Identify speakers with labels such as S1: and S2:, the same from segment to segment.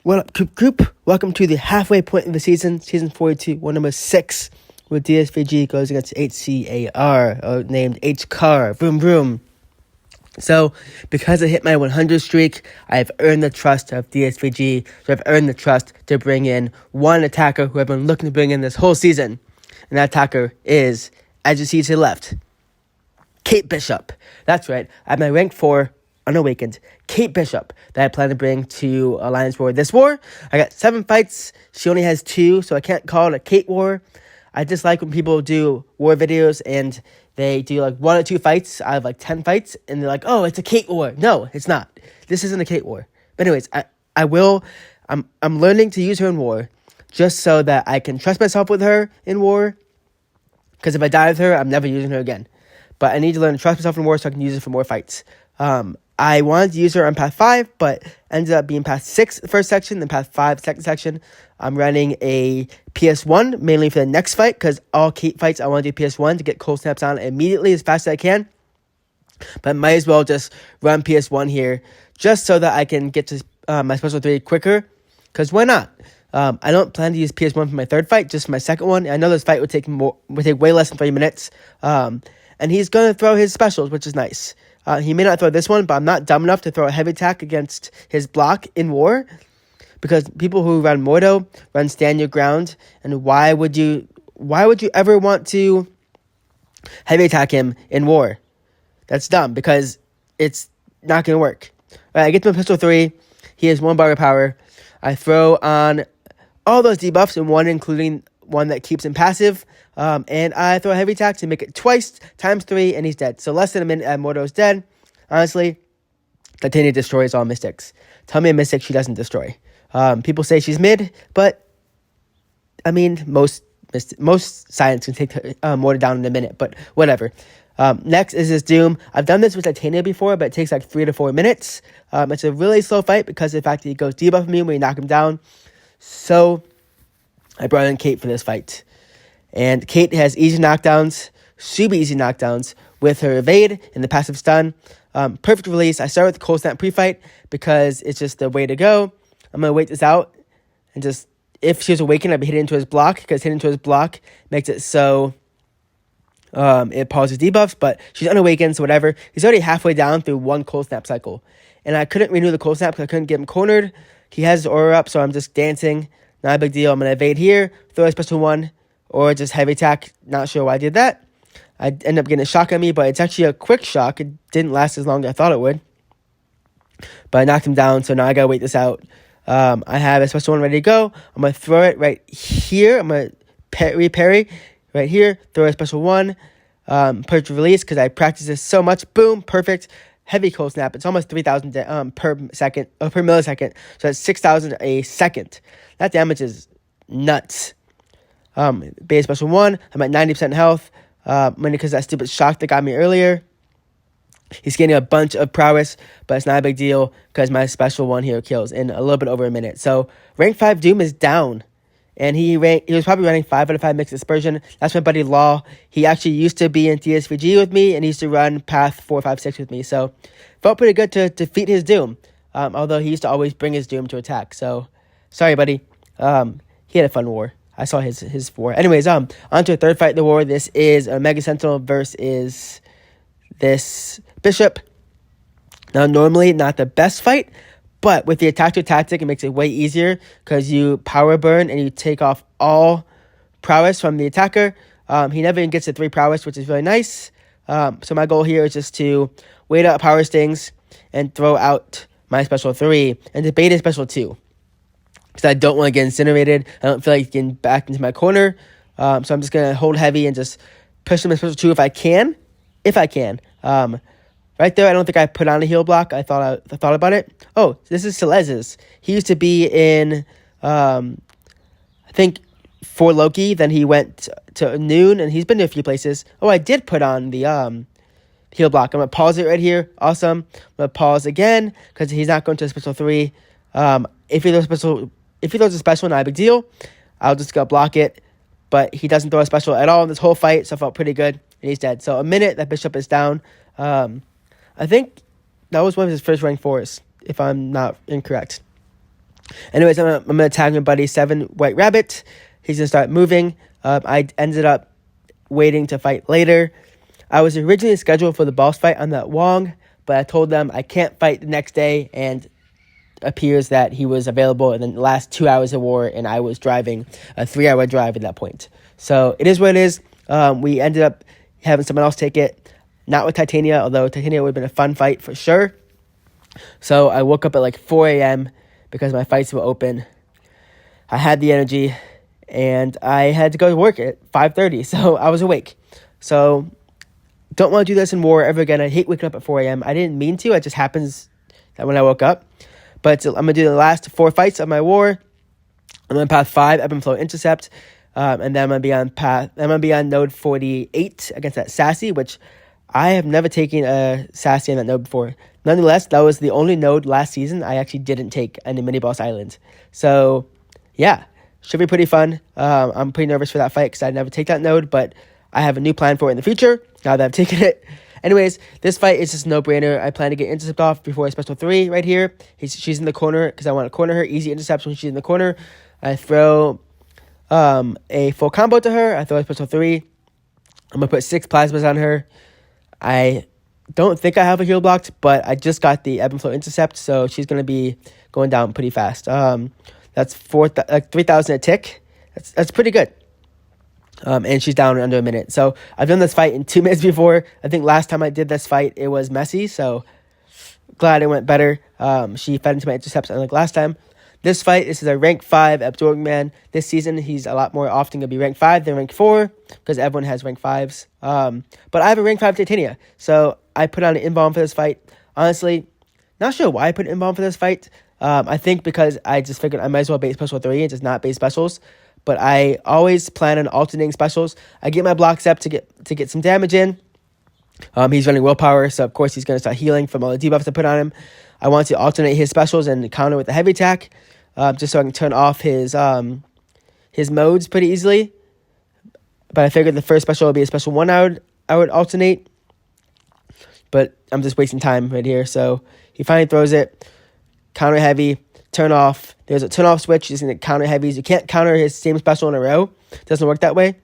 S1: What up, group? Welcome to the halfway point of the season 42, one number 6, where DSVG goes against HCAR, named HCAR. Vroom, vroom. So, because I hit my 100 streak, I've earned the trust of DSVG, so I've earned the trust to bring in one attacker who I've been looking to bring in this whole season. And that attacker is, as you see to the left, Kate Bishop. That's right, I have my rank 4 unawakened Kate Bishop that I plan to bring to Alliance War this war. I got 7 fights. She only has 2, so I can't call it a Kate war. I just like when people do war videos and they do like 1 or 2 fights out of like 10 fights, and they're like, "Oh, it's a Kate war." No, it's not. This isn't a Kate war. But anyways, I'm learning to use her in war just so that I can trust myself with her in war. Because if I die with her, I'm never using her again. But I need to learn to trust myself in war so I can use her for more fights. I wanted to use her on Path 5, but ended up being Path 6 first section, then Path 5 second section. I'm running a PS1, mainly for the next fight, because all Kate fights I want to do PS1 to get coldsnaps on immediately as fast as I can. But might as well just run PS1 here, just so that I can get to my special 3 quicker, because why not? I don't plan to use PS1 for my third fight, just for my second one. I know this fight would take way less than 30 minutes. And he's going to throw his specials, which is nice. He may not throw this one, but I'm not dumb enough to throw a heavy attack against his block in war. Because people who run mordo run stand your ground. And why would you ever want to heavy attack him in war? That's dumb, because it's not going to work. All right, I get to my pistol 3. He has 1 bar of power. I throw on all those debuffs, and one including one that keeps him passive. And I throw a heavy attack to make it twice, times 3, and he's dead. So less than a minute, and Mordo's dead. Honestly, Titania destroys all mystics. Tell me a mystic she doesn't destroy. People say she's mid, but I mean, most science can take Mordo down in a minute, but whatever. Next is his Doom. I've done this with Titania before, but it takes like 3 to 4 minutes. It's a really slow fight because of the fact that he goes debuff me when you knock him down. So I brought in Kate for this fight. And Kate has easy knockdowns, super easy knockdowns, with her evade and the passive stun. Perfect release. I start with the coldsnap pre-fight because it's just the way to go. I'm going to wait this out. And just, if she was awakened, I'd be hitting into his block, because hitting into his block makes it so it pauses debuffs. But she's unawakened, so whatever. He's already halfway down through 1 coldsnap cycle. And I couldn't renew the coldsnap because I couldn't get him cornered. He has his aura up, so I'm just dancing. Not a big deal. I'm going to evade here, throw a special 1. Or just heavy attack. Not sure why I did that. I ended up getting a shock on me, but it's actually a quick shock. It didn't last as long as I thought it would. But I knocked him down, so now I gotta wait this out. I have a special 1 ready to go. I'm gonna throw it right here. I'm gonna parry right here. Throw a special 1. Perfect release, because I practice this so much. Boom, perfect. Heavy cold snap. It's almost 3,000 per millisecond. So that's 6,000 a second. That damage is nuts. Base special 1. I'm at 90% health. Mainly because that stupid shock that got me earlier. He's getting a bunch of prowess, but it's not a big deal because my special 1 here kills in a little bit over a minute. So rank 5 Doom is down. And he was probably running 5 out of 5 mixed dispersion. That's my buddy Law. He actually used to be in DSVG with me, and he used to run path 4, 5, 6 with me. So felt pretty good to defeat his Doom. Although he used to always bring his Doom to attack. So sorry, buddy. He had a fun war. I saw his war. Anyways, on to a third fight in the war. This is a Mega Sentinel versus this Bishop. Now, normally not the best fight, but with the attack to tactic, it makes it way easier because you power burn and you take off all prowess from the attacker. He never even gets to 3 prowess, which is really nice. So my goal here is just to wait out power stings and throw out my special 3 and debate his special 2. Because I don't want to get incinerated. I don't feel like getting back into my corner. So I'm just going to hold heavy and just push him in special 2 if I can. Right there, I don't think I put on a heal block. I thought about it. Oh, this is Celez's. He used to be in, I think, for Loki. Then he went to Noon, and he's been to a few places. Oh, I did put on the heal block. I'm going to pause it right here. Awesome. I'm going to pause again because he's not going to a special 3. If he throws a special, not a big deal. I'll just go block it. But he doesn't throw a special at all in this whole fight, so I felt pretty good. And he's dead. So a minute, that Bishop is down. I think that was one of his first rank 4s, if I'm not incorrect. Anyways, I'm gonna tag my buddy 7 White Rabbit. He's gonna start moving. I ended up waiting to fight later. I was originally scheduled for the boss fight on that Wong, but I told them I can't fight the next day, and appears that he was available in the last 2 hours of war, and I was driving a 3-hour drive at that point. So it is what it is. We ended up having someone else take it, not with Titania, although Titania would have been a fun fight for sure. So I woke up at like 4 a.m. because my fights were open. I had the energy, and I had to go to work at 5:30, so I was awake. So don't want to do this in war ever again. I hate waking up at 4 a.m. I didn't mean to. It just happens that when I woke up. But I'm going to do the last 4 fights of my war. I'm on path 5, ebb and flow intercept. And then I'm going to be on node 48 against that Sassy, which I have never taken a Sassy on that node before. Nonetheless, that was the only node last season I actually didn't take on the mini-boss island. So, yeah, should be pretty fun. I'm pretty nervous for that fight because I never take that node, but I have a new plan for it in the future now that I've taken it. Anyways, this fight is just a no-brainer. I plan to get intercept off before a special 3 right here. She's in the corner because I want to corner her. Easy intercepts when she's in the corner. I throw a full combo to her. I throw a special 3. I'm going to put 6 plasmas on her. I don't think I have a heal blocked, but I just got the ebb and flow intercept, so she's going to be going down pretty fast. That's 3,000 a tick. That's pretty good. And she's down in under a minute. So I've done this fight in 2 minutes before. I think last time I did this fight, it was messy. So glad it went better. She fed into my intercepts unlike last time. This fight, this is a rank 5 absorbing man. This season, he's a lot more often going to be rank 5 than rank 4 because everyone has rank 5s. But I have a rank 5 Titania. So I put on an in-bomb for this fight. Honestly, not sure why I put an in-bomb for this fight. I think because I just figured I might as well base special 3 and just not base specials. But I always plan on alternating specials. I get my blockcept to get some damage in. He's running willpower, so of course he's going to start healing from all the debuffs I put on him. I want to alternate his specials and counter with the heavy attack, just so I can turn off his modes pretty easily. But I figured the first special would be a special 1 I would alternate. But I'm just wasting time right here. So he finally throws it. Counter heavy. Turn off. There's a turn off switch. He's going to counter heavies. You can't counter his same special in a row. It doesn't work that way.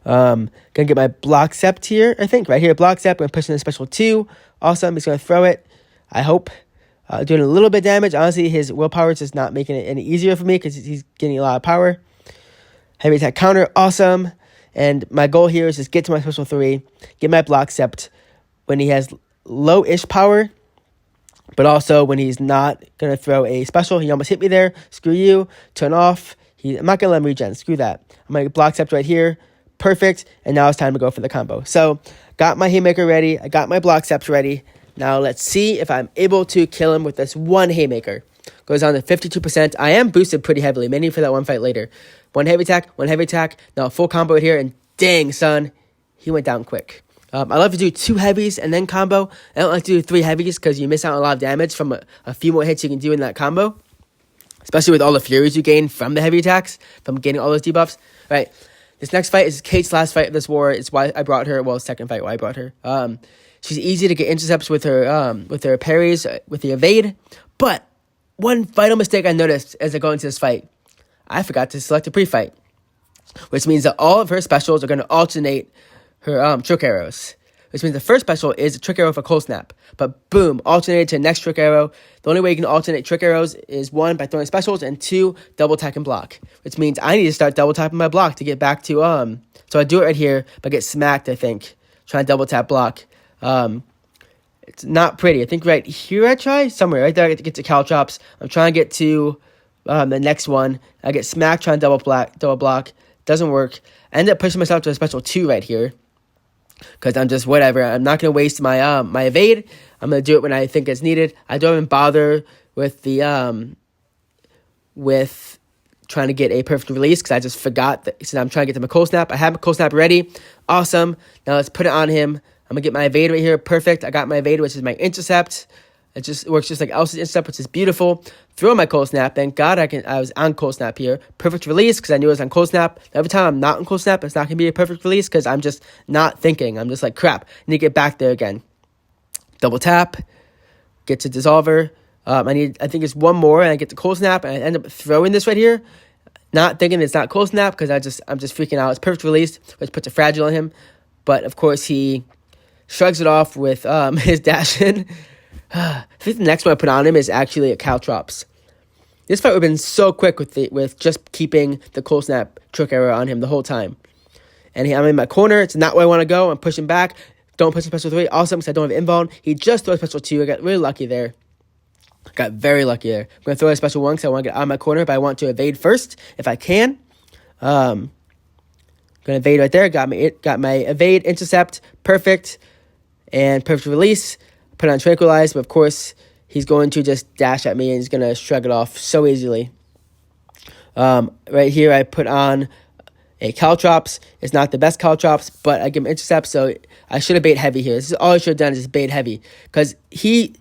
S1: Gonna get my blockcept here, I think. Right here, blockcept. I'm pushing the special 2. Awesome. He's going to throw it. I hope. Doing a little bit of damage. Honestly, his willpower is just not making it any easier for me because he's getting a lot of power. Heavy attack counter. Awesome. And my goal here is just get to my special 3. Get my blockcept when he has low-ish power. But also, when he's not going to throw a special, he almost hit me there. Screw you. Turn off. I'm not going to let him regen. Screw that. I'm going to blockcept right here. Perfect. And now it's time to go for the combo. So, got my haymaker ready. I got my blockcept ready. Now, let's see if I'm able to kill him with this one haymaker. Goes on to 52%. I am boosted pretty heavily, mainly for that one fight later. One heavy attack. Now, full combo here. And dang, son, he went down quick. I love to do 2 heavies and then combo. I don't like to do 3 heavies because you miss out on a lot of damage from a few more hits you can do in that combo. Especially with all the furies you gain from the heavy attacks, from getting all those debuffs. All right, this next fight is Kate's last fight of this war. It's why I brought her. Well, second fight why I brought her. She's easy to get intercepts with her parries, with the evade. But one vital mistake I noticed as I go into this fight, I forgot to select a pre-fight. Which means that all of her specials are going to alternate her trick arrows, which means the first special is a trick arrow for coldsnap. But boom, alternated to the next trick arrow. The only way you can alternate trick arrows is 1, by throwing specials, and 2, double tap and block. Which means I need to start double tapping my block to get back to So I do it right here, but I get smacked. I think trying to double tap block. It's not pretty. I think right here I try somewhere right there. I get to caltrops. I'm trying to get to the next one. I get smacked trying to double block. Doesn't work. I end up pushing myself to a special 2 right here. Because I'm just whatever. I'm not going to waste my my evade. I'm going to do it when I think it's needed. I don't even bother with the with trying to get a perfect release because I just forgot that. So I'm trying to get to my coldsnap. I have my coldsnap ready. Awesome. Now let's put it on him. I'm going to get my evade right here. Perfect. I got my evade, which is my intercept. It works just like Elsa's intercept, which is beautiful. Throw my coldsnap. Thank God I was on coldsnap here. Perfect release because I knew I was on coldsnap. Every time I'm not on coldsnap, it's not going to be a perfect release because I'm just not thinking. I'm just like, crap. I need to get back there again. Double tap. Get to dissolver. I think it's one more, and I get the coldsnap, and I end up throwing this right here. Not thinking it's not coldsnap, because I'm just freaking out. It's perfect release, which puts a fragile on him. But, of course, he shrugs it off with his dash in. I think the next one I put on him is actually a caltrops. This fight would have been so quick with just keeping the cold snap trick arrow on him the whole time. And I'm in my corner. It's not where I want to go. I'm pushing back. Don't push special 3. Also, because I don't have invuln. He just throws special 2. I got really lucky there. Got very lucky there. I'm going to throw a special 1 because I want to get out of my corner, but I want to evade first if I can. Going to evade right there. Got my evade, intercept, perfect, and perfect release. Put on tranquilize, but of course, he's going to just dash at me and he's going to shrug it off so easily. Right here, I put on a caltrops. It's not the best caltrops, but I give him intercept, so I should have bait heavy here. This is all I should have done, is bait heavy. Because he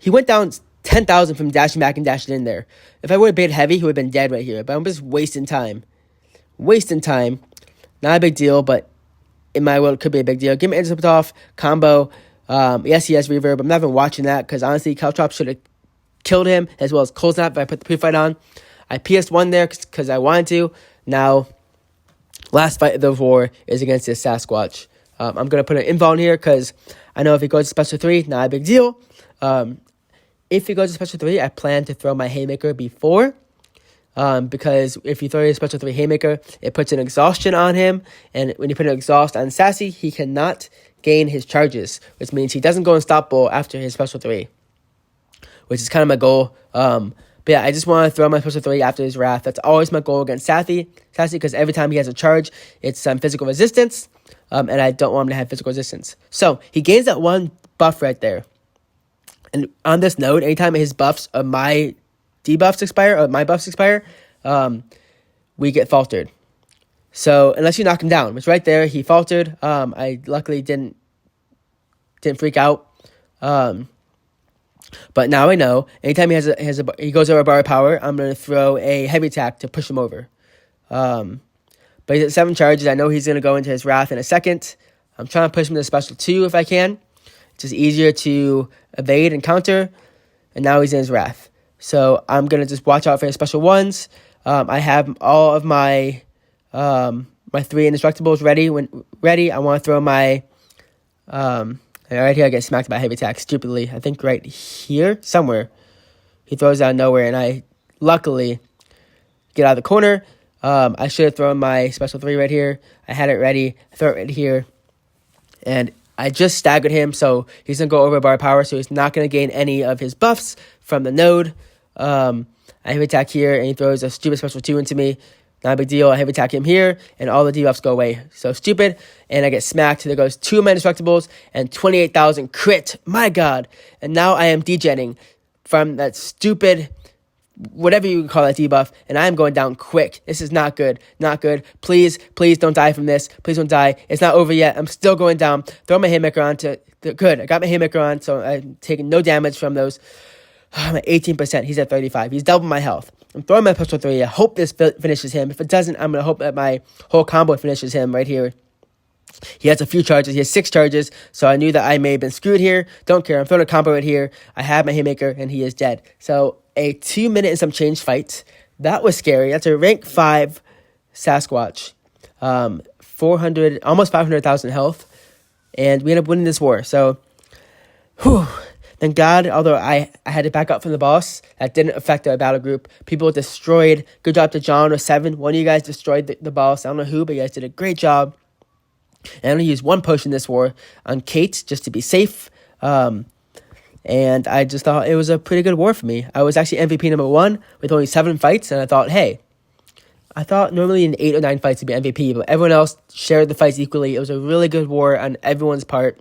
S1: went down 10,000 from dashing back and dashing in there. If I would have baited heavy, he would have been dead right here. But I'm just wasting time. Not a big deal, but in my world, it could be a big deal. Give me intercept off, combo. Yes, he has reverb. I'm not even watching that, because honestly, caltrops should have killed him, as well as coldsnap if I put the pre-fight on. I PS1 there because I wanted to. Now, last fight of the war is against this Sasquatch. I'm going to put an invuln here because I know if he goes to special 3, not a big deal. If he goes to special 3, I plan to throw my haymaker before. Because if you throw a special 3 haymaker, it puts an exhaustion on him. And when you put an exhaust on Sassy, he cannot gain his charges, which means he doesn't go unstoppable after his special 3, which is kind of my goal. But yeah, I just want to throw my special 3 after his wrath. That's always my goal against Sassy, because every time he has a charge, it's physical resistance, and I don't want him to have physical resistance. So he gains that one buff right there. And on this node, anytime his buffs or my debuffs expire, or my buffs expire, we get faltered. So unless you knock him down, which right there, he faltered. I luckily didn't freak out. But now I know, anytime he goes over a bar of power, I'm going to throw a heavy attack to push him over. But he's at 7 charges. I know he's going to go into his wrath in a second. I'm trying to push him to special 2 if I can. It's just easier to evade and counter. And now he's in his wrath. So I'm going to just watch out for his special 1s. I have all of my 3 indestructibles ready. When ready, I want to throw my... right here, I get smacked by a heavy attack stupidly. I think right here, somewhere. He throws out of nowhere, and I luckily get out of the corner. I should have thrown my special 3 right here. I had it ready. I throw it right here. And I just staggered him, so he's going to go over a bar of power, so he's not going to gain any of his buffs from the node. I heavy attack here, and he throws a stupid special 2 into me. Not a big deal. I heavy attack him here, and all the debuffs go away. So stupid, and I get smacked. There goes 2 of my indestructibles and 28,000 crit. My God. And now I am degenning from that stupid, whatever you call that debuff, and I am going down quick. This is not good. Not good. Please don't die from this. Please don't die. It's not over yet. I'm still going down. Throw my haymaker on to... Good. I got my haymaker on, so I'm taking no damage from those. I'm at 18%. He's at 35. He's double my health. I'm throwing my special 3. I hope this finishes him. If it doesn't, I'm going to hope that my whole combo finishes him right here. He has a few charges. He has 6 charges, so I knew that I may have been screwed here. Don't care. I'm throwing a combo right here. I have my haymaker, and he is dead. So a 2-minute and some change fight. That was scary. That's a rank 5 Sasquatch. 400, almost 500,000 health. And we ended up winning this war. So, whew. Thank God, although I had to back up from the boss, that didn't affect our battle group. People destroyed. Good job to John or 7. One of you guys destroyed the boss. I don't know who, but you guys did a great job. And I'm going to use 1 potion this war on Kate, just to be safe. And I just thought it was a pretty good war for me. I was actually MVP number 1 with only 7 fights, and I thought, hey, I thought normally in 8 or 9 fights to be MVP, but everyone else shared the fights equally. It was a really good war on everyone's part.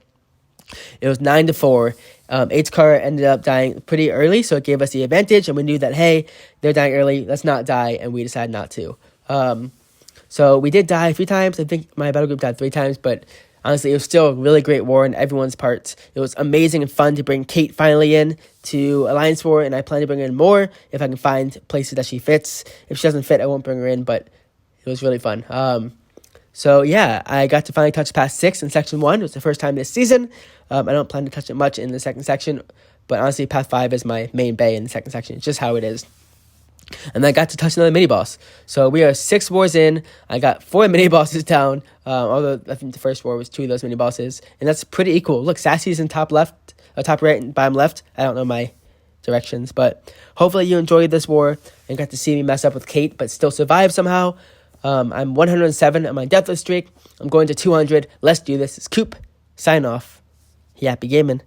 S1: It was 9-4. HCAR ended up dying pretty early, so it gave us the advantage, and we knew that, hey, they're dying early, let's not die, and we decided not to. So we did die 3 times. I think my battle group died 3 times, but honestly, it was still a really great war on everyone's part. It was amazing and fun to bring Kate finally in to Alliance War, and I plan to bring her in more if I can find places that she fits. If she doesn't fit, I won't bring her in, but it was really fun. So yeah, I got to finally touch past 6 in Section 1. It was the first time this season. I don't plan to touch it much in the second section, But honestly, Path 5 is my main bay in the second section. It's just how it is. And I got to touch another mini-boss. So we are 6 wars in. I got 4 mini-bosses down. Although I think the first war was 2 of those mini-bosses. And that's pretty equal. Look, Sassy's in top left, top right, and bottom left. I don't know my directions. But hopefully you enjoyed this war and got to see me mess up with Kate, but still survive somehow. I'm 107 on my deathless streak. I'm going to 200. Let's do this. It's Coop. Sign off. Happy gaming.